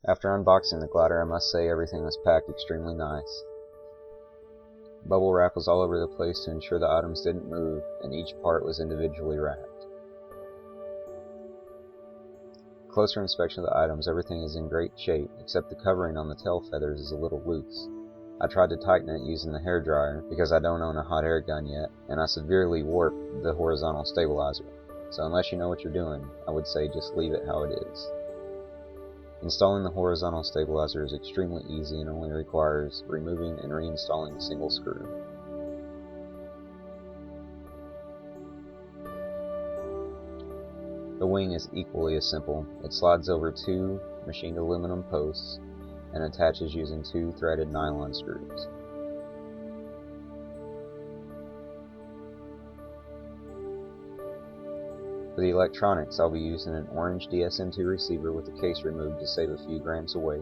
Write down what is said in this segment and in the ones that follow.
After unboxing the glider, I must say everything was packed extremely nice. Bubble wrap was all over the place to ensure the items didn't move, and each part was individually wrapped. Closer inspection of the items, everything is in great shape, except the covering on the tail feathers is a little loose. I tried to tighten it using the hair dryer because I don't own a hot air gun yet, and I severely warped the horizontal stabilizer. So unless you know what you're doing, I would say just leave it how it is. Installing the horizontal stabilizer is extremely easy and only requires removing and reinstalling a single screw. The wing is equally as simple. It slides over 2 machined aluminum posts and attaches using 2 threaded nylon screws. For the electronics, I'll be using an orange DSM-2 receiver with the case removed to save a few grams of weight.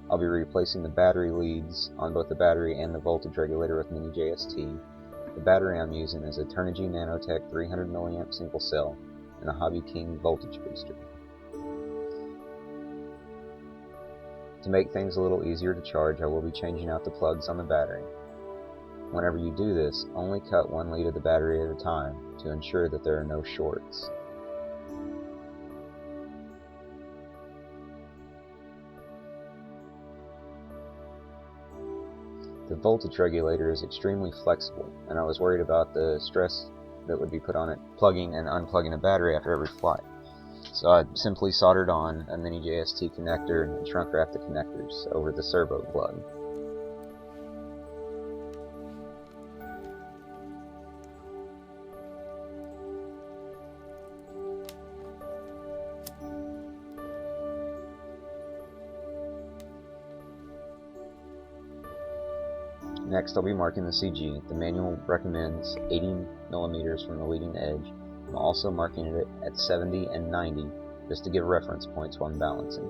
I'll be replacing the battery leads on both the battery and the voltage regulator with Mini JST. The battery I'm using is a Turnigy Nanotech 300 mA single cell and a Hobbyking voltage booster. To make things a little easier to charge, I will be changing out the plugs on the battery. Whenever you do this, only cut 1 lead of the battery at a time to ensure that there are no shorts. The voltage regulator is extremely flexible, and I was worried about the stress that would be put on it plugging and unplugging a battery after every flight. So I simply soldered on a Mini JST connector and shrunk wrapped the connectors over the servo plug. Next, I'll be marking the CG. The manual recommends 80 millimeters from the leading edge. I'm also marking it at 70 and 90 just to give reference points when balancing.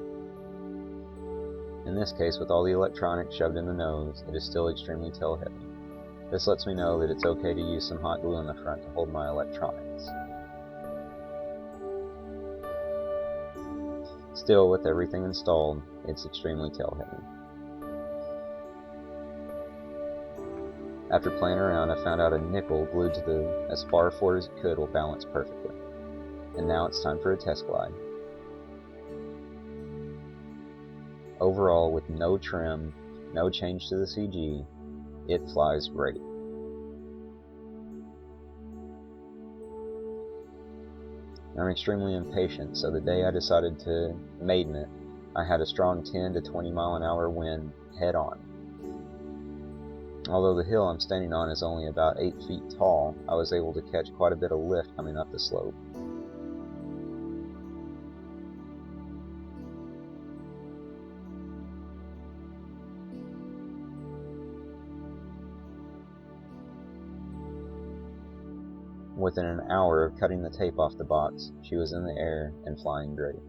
In this case, with all the electronics shoved in the nose, it is still extremely tail heavy. This lets me know that it's okay to use some hot glue on the front to hold my electronics. Still, with everything installed, it's extremely tail heavy. After playing around, I found out a nickel glued to as far forward as it could will balance perfectly. And now it's time for a test glide. Overall, with no trim, no change to the CG, it flies great. I'm extremely impatient, so the day I decided to maiden it, I had a strong 10 to 20 mile an hour wind head on. Although the hill I'm standing on is only about 8 feet tall, I was able to catch quite a bit of lift coming up the slope. Within an hour of cutting the tape off the box, she was in the air and flying great.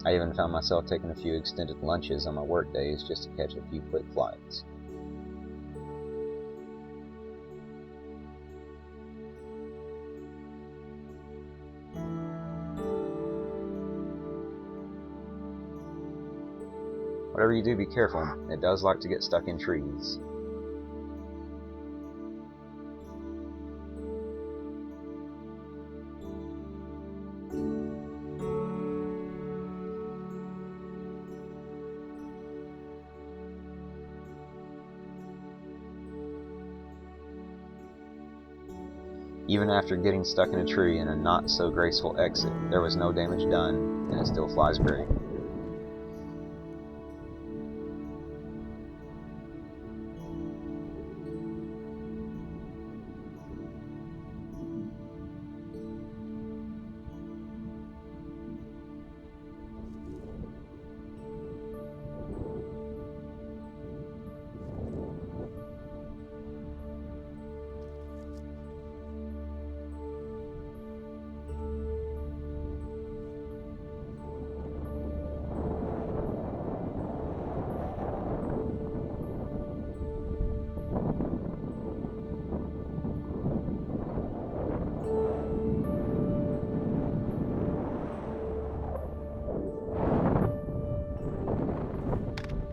I even found myself taking a few extended lunches on my work days just to catch a few quick flights. Whatever you do, be careful. It does like to get stuck in trees. Even after getting stuck in a tree in a not so graceful exit, there was no damage done, and it still flies great.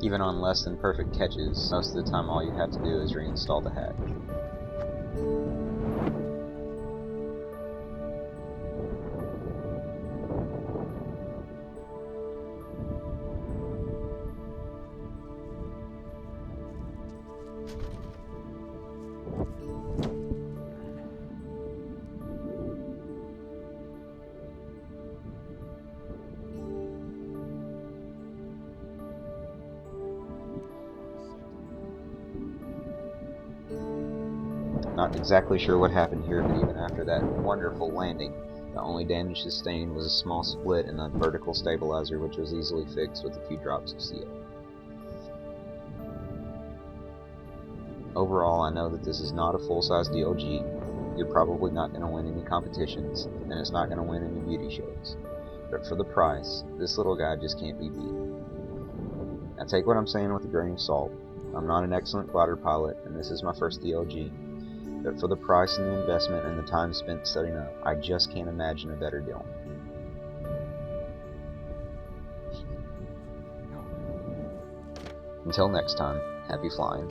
Even on less than perfect catches, most of the time all you have to do is reinstall the hatch. Not exactly sure what happened here, but even after that wonderful landing, the only damage sustained was a small split in the vertical stabilizer, which was easily fixed with a few drops of seal. Overall, I know that this is not a full-size DLG, you're probably not going to win any competitions, and it's not going to win any beauty shows. But for the price, this little guy just can't be beat. Now take what I'm saying with a grain of salt. I'm not an excellent glider pilot, and this is my first DLG. But for the price and the investment and the time spent setting up, I just can't imagine a better deal. Until next time, happy flying.